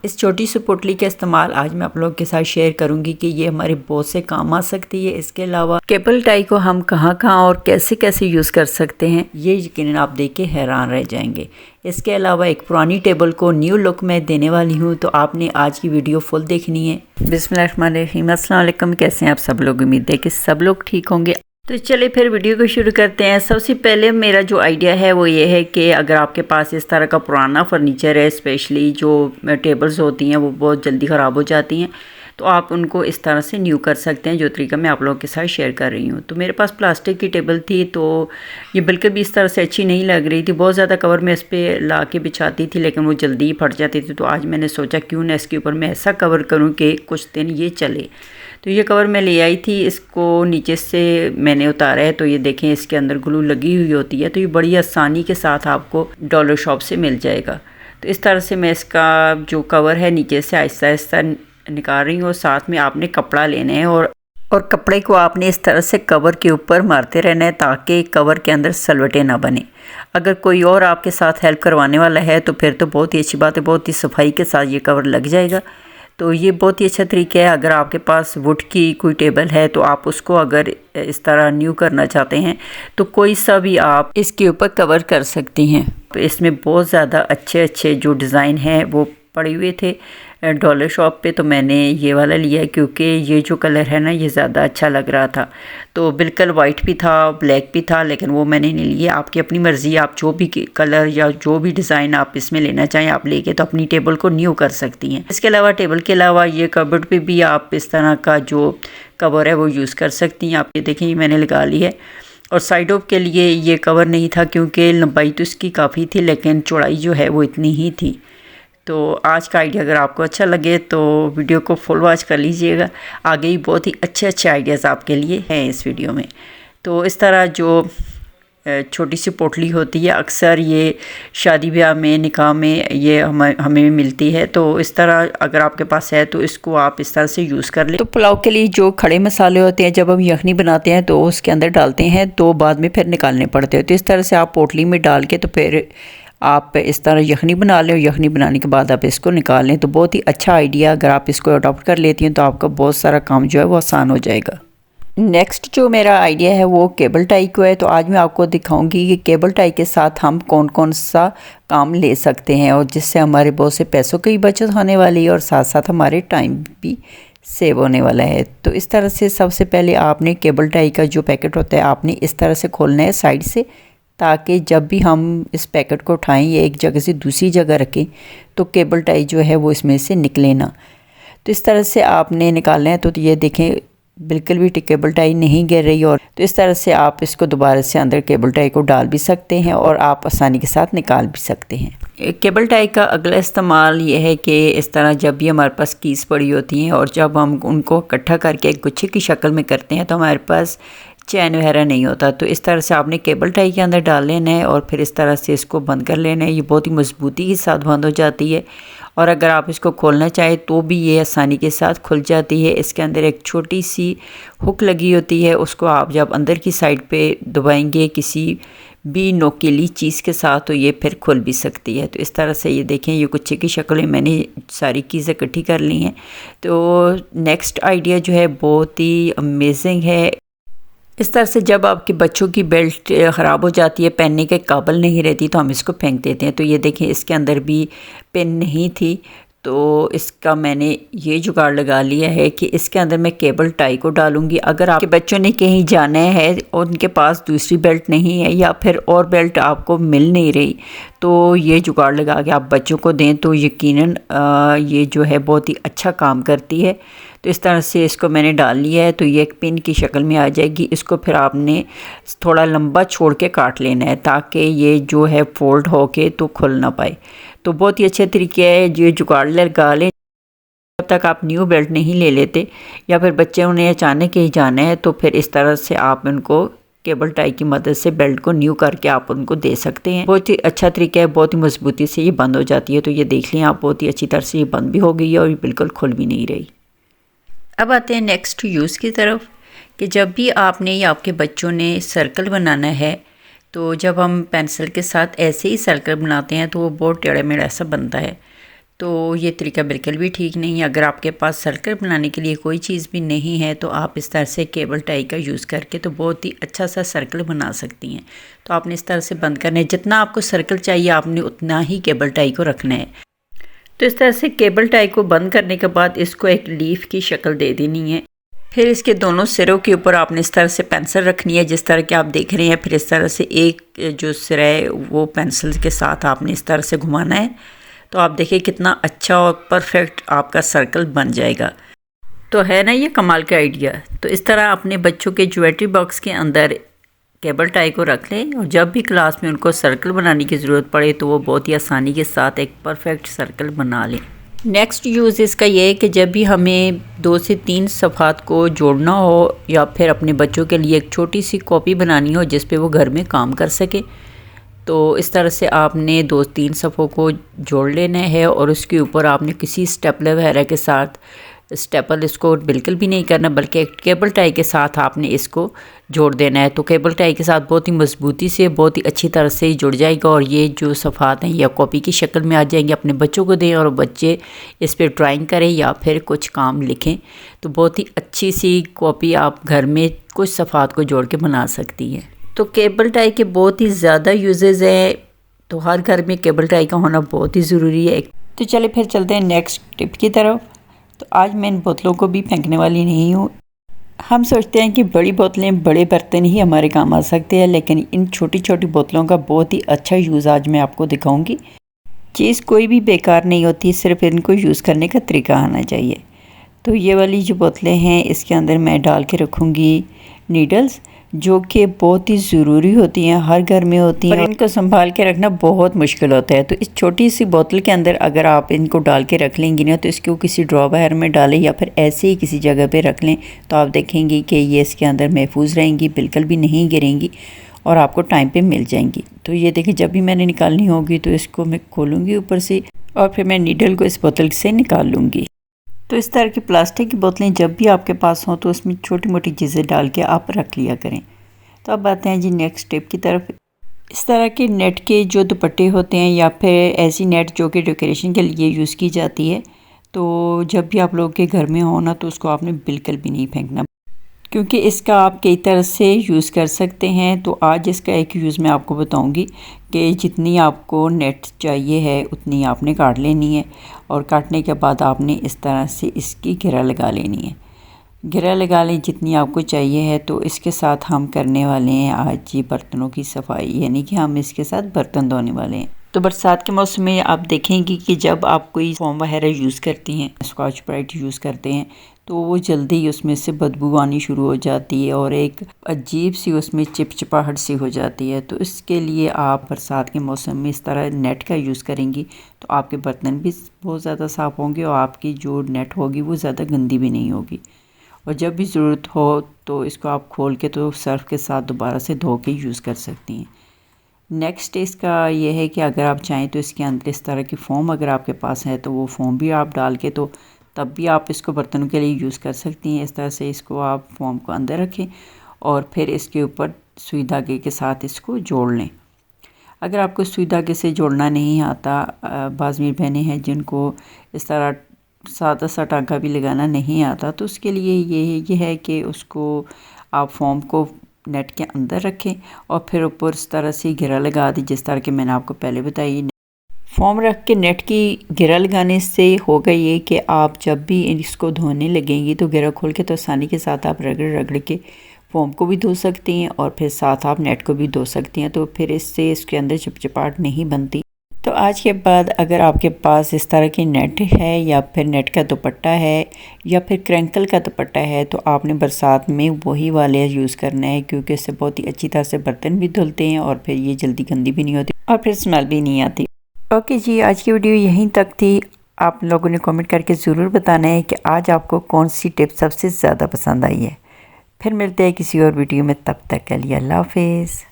इस छोटी सी पोटली का इस्तेमाल आज मैं आप लोगों के साथ शेयर करूंगी कि ये हमारे बहुत से काम आ सकती है। इसके अलावा केबल टाई को हम कहां कहां और कैसे कैसे यूज़ कर सकते हैं, ये यकीनन आप देख के हैरान रह जाएंगे। इसके अलावा एक पुरानी टेबल को न्यू लुक मैं देने वाली हूँ, तो आपने आज की वीडियो फुल देखनी है। बिस्मिल्लाहिर्रहमानिर्रहीम, अस्सलाम वालेकुम। कैसे हैं आप सब लोग? उम्मीद है कि सब लोग ठीक होंगे। तो चलिए फिर वीडियो को शुरू करते हैं। सबसे पहले मेरा जो आइडिया है वो ये है कि अगर आपके पास इस तरह का पुराना फर्नीचर है, स्पेशली जो टेबल्स होती हैं वो बहुत जल्दी ख़राब हो जाती हैं, तो आप उनको इस तरह से न्यू कर सकते हैं, जो तरीका मैं आप लोगों के साथ शेयर कर रही हूँ। तो मेरे पास प्लास्टिक की टेबल थी, तो ये बिल्कुल भी इस तरह से अच्छी नहीं लग रही थी। बहुत ज़्यादा कवर मैं इस पर ला के बिछाती थी, लेकिन वो जल्दी ही फट जाती थी। तो आज मैंने सोचा क्यों ना इसके ऊपर मैं ऐसा कवर करूँ कि कुछ दिन ये चले। तो ये कवर मैं ले आई थी, इसको नीचे से मैंने उतारा है। तो ये देखें, इसके अंदर ग्लू लगी हुई होती है, तो ये बड़ी आसानी के साथ आपको डॉलर शॉप से मिल जाएगा। तो इस तरह से मैं इसका जो कवर है नीचे से आहिस्ता आहिस्ता निकाल रही हूँ। साथ में आपने कपड़ा लेना है और कपड़े को आपने इस तरह से कवर के ऊपर मारते रहना है ताकि कवर के अंदर सलवटें ना बने। अगर कोई और आपके साथ हेल्प करवाने वाला है तो फिर तो बहुत ही अच्छी बात है, बहुत ही सफाई के साथ ये कवर लग जाएगा। तो ये बहुत ही अच्छा तरीका है। अगर आपके पास वुड की कोई टेबल है तो आप उसको अगर इस तरह न्यू करना चाहते हैं तो कोई सा भी आप इसके ऊपर कवर कर सकती हैं। तो इसमें बहुत ज़्यादा अच्छे अच्छे जो डिज़ाइन हैं वो पड़े हुए थे डॉलर शॉप पे, तो मैंने ये वाला लिया क्योंकि ये जो कलर है ना ये ज़्यादा अच्छा लग रहा था। तो बिल्कुल वाइट भी था, ब्लैक भी था, लेकिन वो मैंने नहीं लिया। आपकी अपनी मर्ज़ी, आप जो भी कलर या जो भी डिज़ाइन आप इसमें लेना चाहें आप लेके तो अपनी टेबल को न्यू कर सकती हैं। इसके अलावा टेबल के अलावा ये कबर्ड पे भी आप इस तरह का जो कवर है वो यूज़ कर सकती हैं। आप ये देखें, ये मैंने लगा ली है। और साइडों के लिए ये कवर नहीं था क्योंकि लंबाई तो इसकी काफ़ी थी, लेकिन चौड़ाई जो है वो इतनी ही थी। तो आज का आइडिया अगर आपको अच्छा लगे तो वीडियो को फुल वॉच कर लीजिएगा। आगे ही बहुत ही अच्छे अच्छे आइडियाज़ आपके लिए हैं इस वीडियो में। तो इस तरह जो छोटी सी पोटली होती है, अक्सर ये शादी ब्याह में, निकाह में ये हमें मिलती है। तो इस तरह अगर आपके पास है तो इसको आप इस तरह से यूज़ कर लें। तो पुलाव के लिए जो खड़े मसाले होते हैं, जब हम यखनी बनाते हैं तो उसके अंदर डालते हैं, तो बाद में फिर निकालने पड़ते हैं। तो इस तरह से आप पोटली में डाल के तो फिर आप इस तरह यखनी बना लें, और यखनी बनाने के बाद आप इसको निकाल लें। तो बहुत ही अच्छा आइडिया, अगर आप इसको अडॉप्ट कर लेती हैं तो आपका बहुत सारा काम जो है वो आसान हो जाएगा। नेक्स्ट जो मेरा आइडिया है वो केबल टाई को है। तो आज मैं आपको दिखाऊंगी कि केबल टाई के साथ हम कौन कौन सा काम ले सकते हैं और जिससे हमारे बहुत से पैसों की बचत होने वाली है और साथ साथ हमारे टाइम भी सेव होने वाला है। तो इस तरह से सबसे पहले आपने केबल टाई का जो पैकेट होता है आपने इस तरह से खोलना है साइड से, ताकि जब भी हम इस पैकेट को उठाएं या एक जगह से दूसरी जगह रखें तो केबल टाई जो है वो इसमें से निकले ना। तो इस तरह से आपने निकालना है। तो ये देखें, बिल्कुल भी केबल टाई नहीं गिर रही। और तो इस तरह से आप इसको दोबारा से अंदर केबल टाई को डाल भी सकते हैं और आप आसानी के साथ निकाल भी सकते हैं। केबल टाई का अगला इस्तेमाल ये है कि इस तरह जब भी हमारे पास कीज़ पड़ी होती हैं और जब हम उनको इकट्ठा करके एक गुच्छे की शक्ल में करते हैं तो हमारे पास चैन वगैरह नहीं होता। तो इस तरह से आपने केबल टाई के अंदर डाल लेना है और फिर इस तरह से इसको बंद कर लेना है। ये बहुत ही मजबूती के साथ बंद हो जाती है और अगर आप इसको खोलना चाहें तो भी ये आसानी के साथ खुल जाती है। इसके अंदर एक छोटी सी हुक लगी होती है, उसको आप जब अंदर की साइड पे दबाएंगे किसी भी नोकीली चीज़ के साथ तो ये फिर खुल भी सकती है। तो इस तरह से ये देखें, ये गुच्छे की शक्ल में मैंने सारी चीज़ें इकट्ठी कर ली हैं। तो नेक्स्ट आइडिया जो है बहुत ही अमेजिंग है। इस तरह से जब आपके बच्चों की बेल्ट ख़राब हो जाती है, पहनने के काबिल नहीं रहती, तो हम इसको फेंक देते हैं। तो ये देखें, इसके अंदर भी पेन नहीं थी, तो इसका मैंने ये जुगाड़ लगा लिया है कि इसके अंदर मैं केबल टाई को डालूंगी। अगर आपके बच्चों ने कहीं जाना है और उनके पास दूसरी बेल्ट नहीं है या फिर और बेल्ट आपको मिल नहीं रही, तो ये जुगाड़ लगा के आप बच्चों को दें तो यकीनन ये जो है बहुत ही अच्छा काम करती है। तो इस तरह से इसको मैंने डाल लिया है, तो ये एक पिन की शक्ल में आ जाएगी। इसको फिर आपने थोड़ा लंबा छोड़ के काट लेना है ताकि ये जो है फोल्ड होके तो खुल ना पाए। तो बहुत ही अच्छे तरीके है, ये जुगाड़ लगा लें। जब तक आप न्यू बेल्ट नहीं ले लेते या फिर बच्चे उन्हें अचानक कहीं जाना है तो फिर इस तरह से आप उनको केबल टाई की मदद से बेल्ट को न्यू करके आप उनको दे सकते हैं। बहुत ही अच्छा तरीका है, बहुत ही मजबूती से ये बंद हो जाती है। तो ये देख लें आप, बहुत ही अच्छी तरह से ये बंद भी हो गई है और ये बिल्कुल खुल भी नहीं रही। अब आते हैं नेक्स्ट यूज़ की तरफ कि जब भी आपने या आपके बच्चों ने सर्कल बनाना है तो जब हम पेंसिल के साथ ऐसे ही सर्कल बनाते हैं तो वो बहुत टेढ़ा मेढ़ा सा बनता है। तो ये तरीका बिल्कुल भी ठीक नहीं है। अगर आपके पास सर्कल बनाने के लिए कोई चीज़ भी नहीं है तो आप इस तरह से केबल टाई का यूज़ करके तो बहुत ही अच्छा सा सर्कल बना सकती हैं। तो आपने इस तरह से बंद करना है, जितना आपको सर्कल चाहिए आपने उतना ही केबल टाई को रखना है। तो इस तरह से केबल टाई को बंद करने के बाद इसको एक लीफ की शक्ल दे देनी है। फिर इसके दोनों सिरों के ऊपर आपने इस तरह से पेंसिल रखनी है जिस तरह के आप देख रहे हैं। फिर इस तरह से एक जो सिरा है वो पेंसिल के साथ आपने इस तरह से घुमाना है। तो आप देखिए कितना अच्छा और परफेक्ट आपका सर्कल बन जाएगा। तो है ना ये कमाल का आइडिया। तो इस तरह अपने बच्चों के ज्वेलरी बॉक्स के अंदर केबल टाई को रख लें और जब भी क्लास में उनको सर्कल बनाने की ज़रूरत पड़े तो वो बहुत ही आसानी के साथ एक परफेक्ट सर्कल बना लें। नेक्स्ट यूज़ इसका ये है कि जब भी हमें 2 से 3 सफ़ात को जोड़ना हो या फिर अपने बच्चों के लिए एक छोटी सी कॉपी बनानी हो जिस पे वो घर में काम कर सके, तो इस तरह से आपने 2-3 सफ़ों को जोड़ लेना है और उसके ऊपर आपने किसी स्टेपलर वगैरह के साथ, स्टेपल इसको बिल्कुल भी नहीं करना बल्कि एक केबल टाई के साथ आपने इसको जोड़ देना है। तो केबल टाई के साथ बहुत ही मजबूती से बहुत ही अच्छी तरह से जुड़ जाएगा और ये जो सफ़ात हैं या कॉपी की शक्ल में आ जाएंगे। अपने बच्चों को दें और बच्चे इस पर ड्राइंग करें या फिर कुछ काम लिखें तो बहुत ही अच्छी सी कॉपी आप घर में कुछ सफ़ात को जोड़ के बना सकती हैं। तो केबल टाई के बहुत ही ज़्यादा यूजेस हैं, तो हर घर में केबल टाई का होना बहुत ही ज़रूरी है। तो चले फिर चलते हैं नेक्स्ट टिप की तरफ। तो आज मैं इन बोतलों को भी फेंकने वाली नहीं हूँ। हम सोचते हैं कि बड़ी बोतलें बड़े बर्तन ही हमारे काम आ सकते हैं, लेकिन इन छोटी छोटी बोतलों का बहुत ही अच्छा यूज़ आज मैं आपको दिखाऊंगी। चीज़ कोई भी बेकार नहीं होती, सिर्फ इनको यूज़ करने का तरीका आना चाहिए। तो ये वाली जो बोतलें हैं इसके अंदर मैं डाल के रखूँगी नीडल्स, जो कि बहुत ही ज़रूरी होती हैं, हर घर में होती हैं और इनको संभाल के रखना बहुत मुश्किल होता है। तो इस छोटी सी बोतल के अंदर अगर आप इनको डाल के रख लेंगी ना तो इसको किसी ड्रॉवर में डालें या फिर ऐसे ही किसी जगह पे रख लें तो आप देखेंगी कि ये इसके अंदर महफूज रहेंगी, बिल्कुल भी नहीं गिरेंगी और आपको टाइम पे मिल जाएंगी। तो ये देखिए जब भी मैंने निकालनी होगी तो इसको मैं खोलूँगी ऊपर से और फिर मैं नीडल को इस बोतल से निकाल लूँगी। तो इस तरह की प्लास्टिक की बोतलें जब भी आपके पास हों तो उसमें छोटी मोटी चीज़ें डाल के आप रख लिया करें। तो अब आते हैं जी नेक्स्ट स्टेप की तरफ। इस तरह के नेट के जो दुपट्टे होते हैं या फिर ऐसी नेट जो कि डेकोरेशन के लिए यूज़ की जाती है, तो जब भी आप लोग के घर में हो ना तो उसको आपने बिल्कुल भी नहीं फेंकना, क्योंकि इसका आप कई तरह से यूज़ कर सकते हैं। तो आज इसका एक यूज़ मैं आपको बताऊंगी कि जितनी आपको नेट चाहिए है उतनी आपने काट लेनी है और काटने के बाद आपने इस तरह से इसकी घेरा लगा लेनी है। घेरा लगा लें जितनी आपको चाहिए है। तो इसके साथ हम करने वाले हैं आज ये बर्तनों की सफाई, यानी कि हम इसके साथ बर्तन धोने वाले हैं। तो बरसात के मौसम में आप देखेंगे कि जब आप कोई फोम वगैरह यूज़ करती हैं, स्कॉच ब्राइट यूज़ करते हैं, तो वो जल्दी ही उसमें से बदबू आनी शुरू हो जाती है और एक अजीब सी उसमें चिपचिपाहट सी हो जाती है। तो इसके लिए आप बरसात के मौसम में इस तरह नेट का यूज़ करेंगी तो आपके बर्तन भी बहुत ज़्यादा साफ़ होंगे और आपकी जो नेट होगी वो ज़्यादा गंदी भी नहीं होगी। और जब भी ज़रूरत हो तो इसको आप खोल के तो सर्फ़ के साथ दोबारा से धो के यूज़ कर सकती हैं। नेक्स्ट इसका ये है कि अगर आप चाहें तो इसके अंदर इस तरह की फ़ोम अगर आपके पास है तो वो फ़ोम भी आप डाल के तो तब भी आप इसको बर्तनों के लिए यूज़ कर सकती हैं। इस तरह से इसको आप फ़ोम को अंदर रखें और फिर इसके ऊपर सुई धागे के साथ इसको जोड़ लें। अगर आपको सुई धागे से जोड़ना नहीं आता, बाज़ मेरी बहनें हैं जिनको इस तरह सादा सा टाँका भी लगाना नहीं आता, तो उसके लिए ये है कि उसको आप फ़ोम को नेट के अंदर रखें और फिर ऊपर इस तरह से घेरा लगा दें जिस तरह के मैंने आपको पहले बताई। फ़ोम रख के नेट की घेरा लगाने से होगा ये कि आप जब भी इसको धोने लगेंगी तो घेरा खोल के तो आसानी के साथ आप रगड़ रगड़ के फ़ोम को भी धो सकती हैं और फिर साथ आप नेट को भी धो सकती हैं। तो फिर इससे इसके अंदर चिपचिपाहट नहीं बनती। तो आज के बाद अगर आपके पास इस तरह की नेट है या फिर नेट का दुपट्टा है या फिर क्रैंकल का दुपट्टा है तो आपने बरसात में वही वाले यूज़ करना है, क्योंकि इससे बहुत ही अच्छी तरह से बर्तन भी धुलते हैं और फिर ये जल्दी गंदी भी नहीं होती और फिर स्मेल भी नहीं आती। ओके जी, आज की वीडियो यहीं तक थी। आप लोगों ने कमेंट करके ज़रूर बताना है कि आज आपको कौन सी टिप सबसे ज़्यादा पसंद आई है। फिर मिलते हैं किसी और वीडियो में, तब तक के लिए अल्लाह हाफिज़।